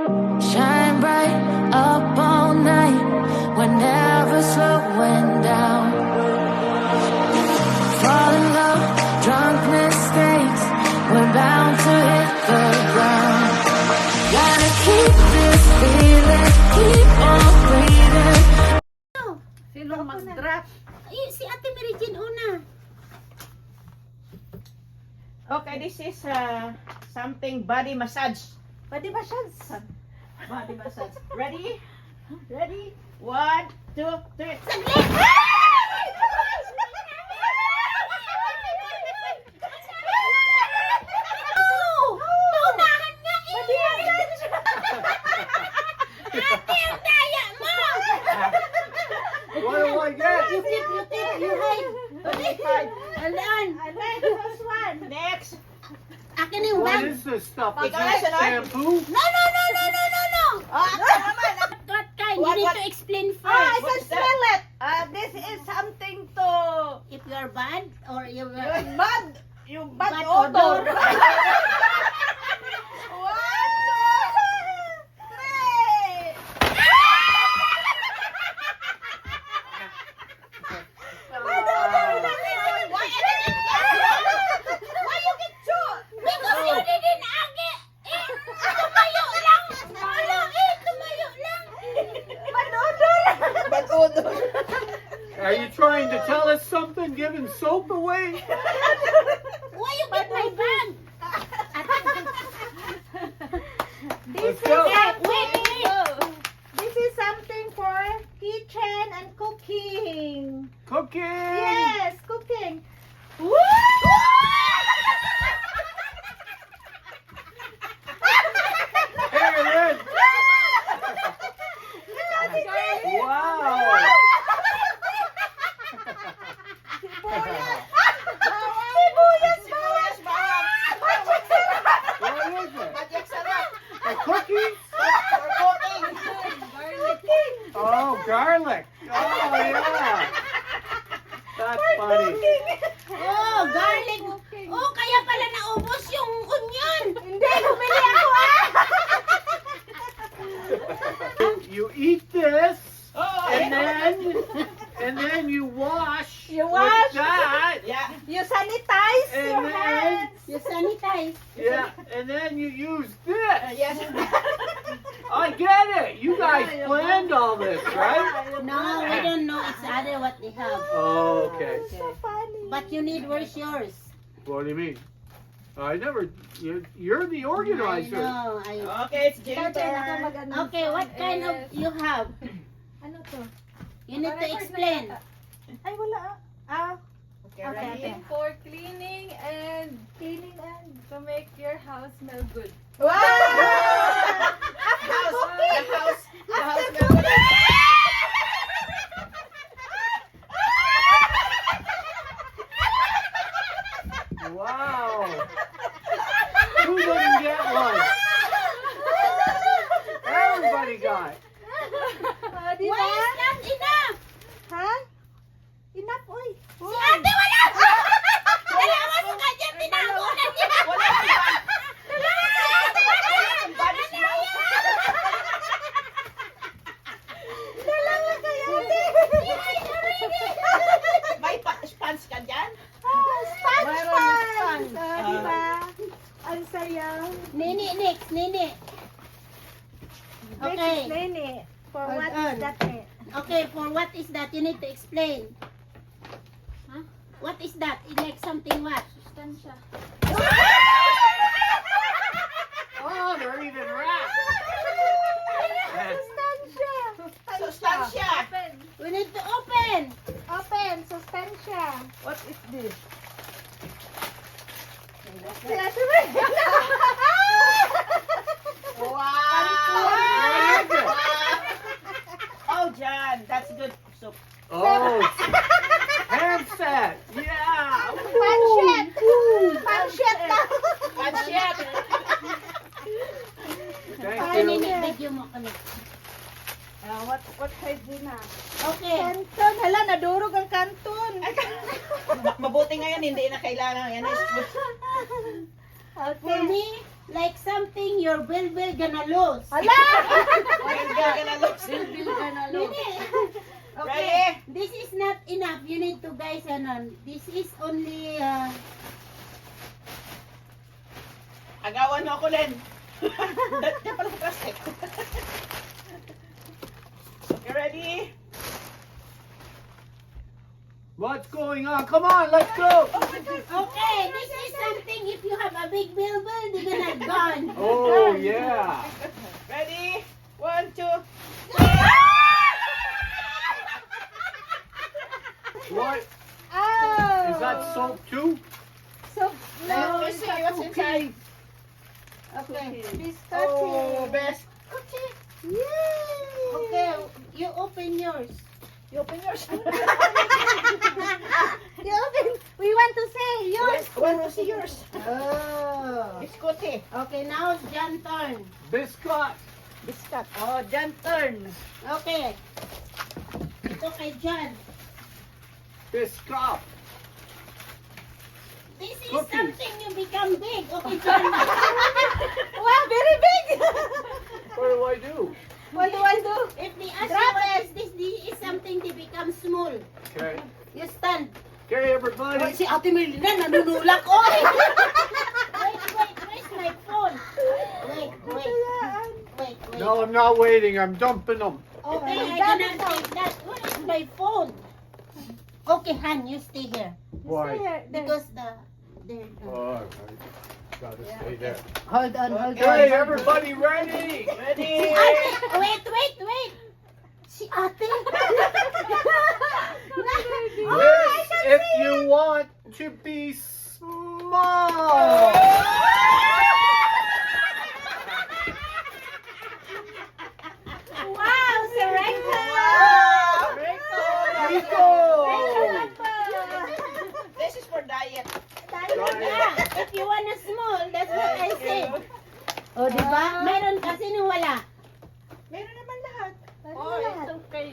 Shine bright up all night. We're never slowing down. Fall in love, drunk mistakes. We're bound to hit the ground. Gotta keep this feeling, keep on breathing. Sino mag-drop? Ay, si Ate Mary Jane una. Okay, this is something body massage. Pwede ba siya? Body massage. Ready? Ready? 1, 2, 3. Paunahan nga eh! Ate, ang daya mo! What do I get? You hide. Alaan. Next one. Next. Akin na yung What bag. is this stuff? Is Ikaw na, this sunod. shampoo? No! Oh, naman. What kind? What- You need what? to explain I first. can smell it. This is something to If you're bad or you're... yung bad Bad odor. odor. 1, 2, 3. Why you get two? Because you didn't agi. Tumayo lang. Tumayo lang. Bad odor. Are you trying to tell us something? Giving soap away? Why you get my bag? Let's go. Wait. This is something for kitchen and cooking. Cooking. Yes, cooking. Here it is. Wow. Sibuyas, bawang. What is it? Magic sarap. A cookie? For cooking. Oh, garlic. Oh, yeah. That's funny. Oh, garlic. Oh, kaya pala naubos yung onion. Hindi, bumili ako You eat this, Oh, and then you wash. You with wash. that. Yeah. You sanitize And your then- hands. You sanitize. Yeah, and then you use this. Yes. I get it. You guys planned all this, right? No, we don't know each other what they have. Oh, okay. So funny. But you need, where's yours? What do you mean? I never. You're the organizer. I know. Okay, it's Jennifer. Okay, what kind of you have? Ano to? You need to explain. Ay, wala. Okay, Okay, ready? okay. For cleaning and to make your house smell good. Wow! The house. Wow. Who didn't get one? Everybody got. Di Why is not enough? Ha? Enough, oy. Si ate wala! Wala mo sa kanya, tinago na niya! Wala Dalawa kayo, ate. May sponge ka dyan? Sponge Mayroon sponge. sponge. Diba? Ang saya. Nini, next, Nini. Next Okay. is Nene. For Hold what on. is that? Okay, for what is that? You need to explain. Huh? What is that? Like something what? Sustansya. Oh, they're even wrapped. Sustansya. Sustansya. We need to open. Open. Sustansya. What is this? Si Ate May. What is it? Oh, John, that's good soup. Oh, handset. Yeah. Panchet. Panchet na. Panchet. Thank Okay, you. Nini, video mo kami. What size din na? Okay. Kanton. Hala, nadurog ang kanton. Mabuti ngayon, hindi na kailangan. Yan is For me, Like something your bilbil gonna lose. Hindi. Okay. This is not enough. You need to guys, this is only, Agawan mo ako, Len. Diyan pala sa plastic. You ready? What's going on? Come on, let's go. okay, this is something if you have a big bilbil, they're gonna gone. Oh, yeah. Ready? 1, 2. What? Oh. Is that soap too? So, Let me see what's inside. Okay. biscotti. Oh, best. Yay. Okay, you open yours. You open yours. You open. We want to say yours. Want to see yours? Oh. Biscotti. Okay, now it's John turn. Biscuit. Biscuit. Oh, Jan turn. Okay. Ito kay John. Biscuit. This is Cookies. something you become big. Okay, John. Wow, very big. What do I do? What do I do? If they ask you what is this, this is something to become small. Okay. You stand. Okay, everybody. Si Ate Melina nanunulak. Oh! Wait, where's my phone? Wait. No, I'm not waiting. I'm dumping them. Okay, I cannot take that. Where is my phone? Okay, Han, you stay here. Why? Because there. Oh, I gotta stay there. Hold on. Okay, everybody ready? Ready? Ate, wait. Si Ate. This if you want to be small. Wow, Sareka. Rico. This is for diet. Yeah, if you want a small, that's what I said. Oh, di ba? Meron kasi nung wala. Meron naman lahat. Oh, ito kay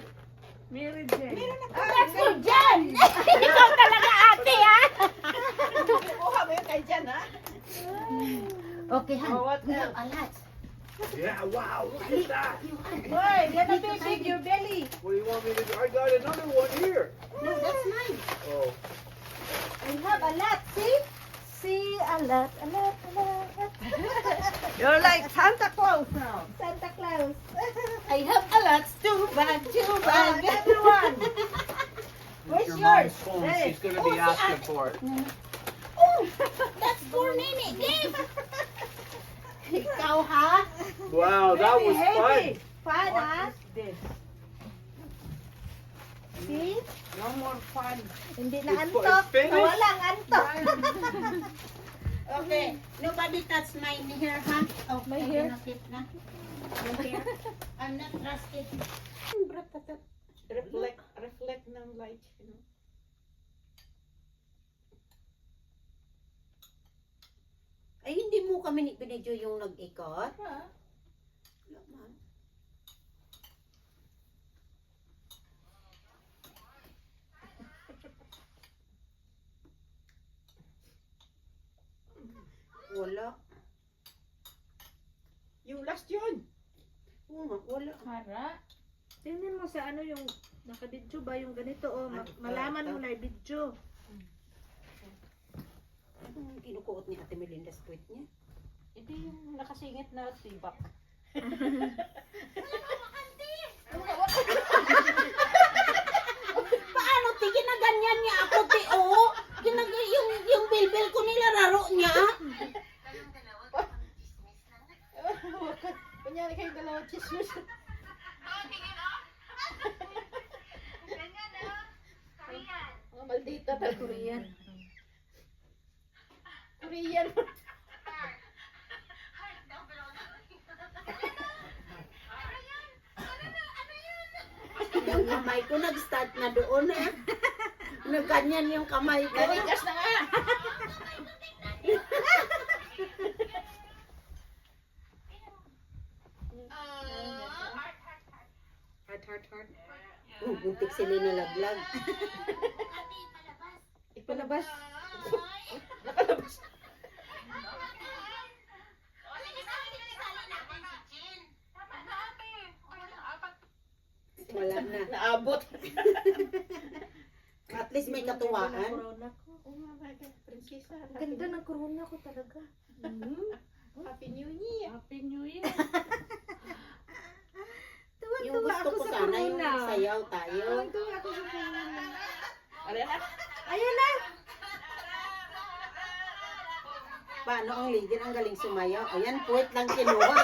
Mary Jane. Meron na. That's for Jan. Ikaw talaga ate, ha? Kuha mo yun kay Jan, ha? Okay, Han. Oh, what We have else? a lot. Yeah, wow, look at that. Boy, get a big your belly. What do you want me to do? I got another one here. No, that's mine. Oh, We have a lot, see? See, a lot. You're like Santa Claus now. Santa Claus. I have a lot. Too bad. Everyone. it's your yours? mom's phone. Hey. She's gonna be asking for it. Oh, that's for Nene. Give. Ikaw, ha? Wow, that was fun. Fun, ha? What is this? See? No more fun. Hindi It's na antok. finished? Walang antok. Okay. Nobody touch mine here, ha? Oh, My I hair. cannot keep na. I'm not trusted. Reflect ng light, you know. Ay, hindi mo kami ni binidyo yung nag-ikot? Wala man. Wala. Yung last yun. Oo nga, wala. Hara. Tingnan mo sa ano yung nakabidyo ba yung ganito oh, malaman mo na yung video. Anong kinukuot ni Ate Melinda sa tweet niya? Ito yung nakasingit na tibak. Paano ti ginaganyan niya ako ti oh? Yung bilbil ko nilararo niya. Kunyari kayo dalawa chismis. Mga maldita talaga. Korean. Korean. Yung kamay ko nag-start na doon eh. Nagganyan yung kamay ko. Narigas na nga. Heart. Oh, buntik sila nalaglag. Ipalabas. Nakalabas. wala na. Naabot. At least may Ang katuwaan. ganda ng corona ko. Oh my God, prinsesa. Ang ganda ng corona ko talaga. Happy New Year. Happy New Year. Yung Tuwa-tuwa gusto ako ko sa sana yung corona. sayaw tayo. Tuwa ako sa corona. Ayan na. Ayan na. Paano ang leader ang galing sumayaw? Ayan, puwet lang kinuha.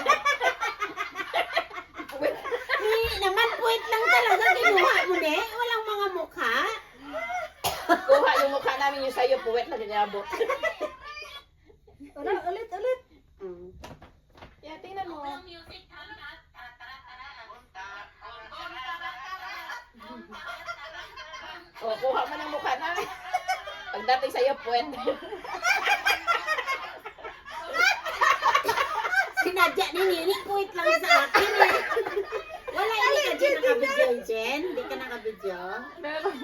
Naman puwet lang talaga kinuha mo ne. Walang mga mukha. Kuha yung mukha namin yung sa'yo, puwet na dinabot. Ulit. Mm. Yeah, tingnan mo. Oh, kuha mo ng mukha namin. Pagdating sa'yo, puwet. Sinadya ni Nini, puwet lang sa akin eh. Wala, hindi ka dyan nakabidyo, Jen. Hindi ka nakabidyo. Meron.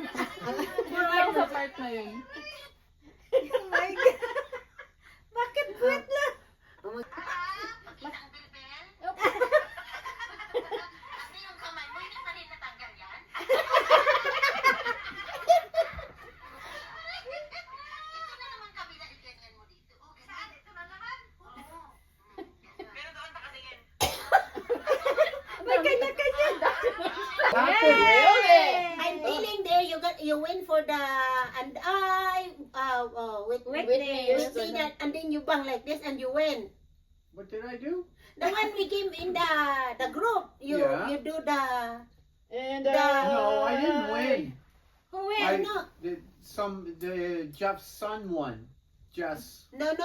Meron sa part na yun. Oh my God. Bakit puwet lang? May kanya-kanya. Really? I'm feeling there you win for the and I Witness. you see that and then you bang like this and you win. What did I do? The one we came in the group you Yeah. you do the And, No, I didn't win. who I, win? No the Jeff's son won. Jess. no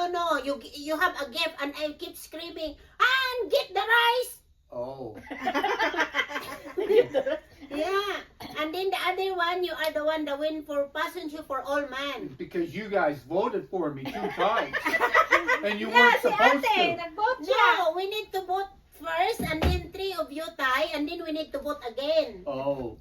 you have a gift and I keep screaming and get the rice. Oh. Yeah, and then the other one you are the one that win for passenger for all man. Because you guys voted for me 2 times. And you Yeah, weren't si supposed ate, to. nag-vote siya. No, we need to vote first and then 3 of you tie and then we need to vote again. Oh.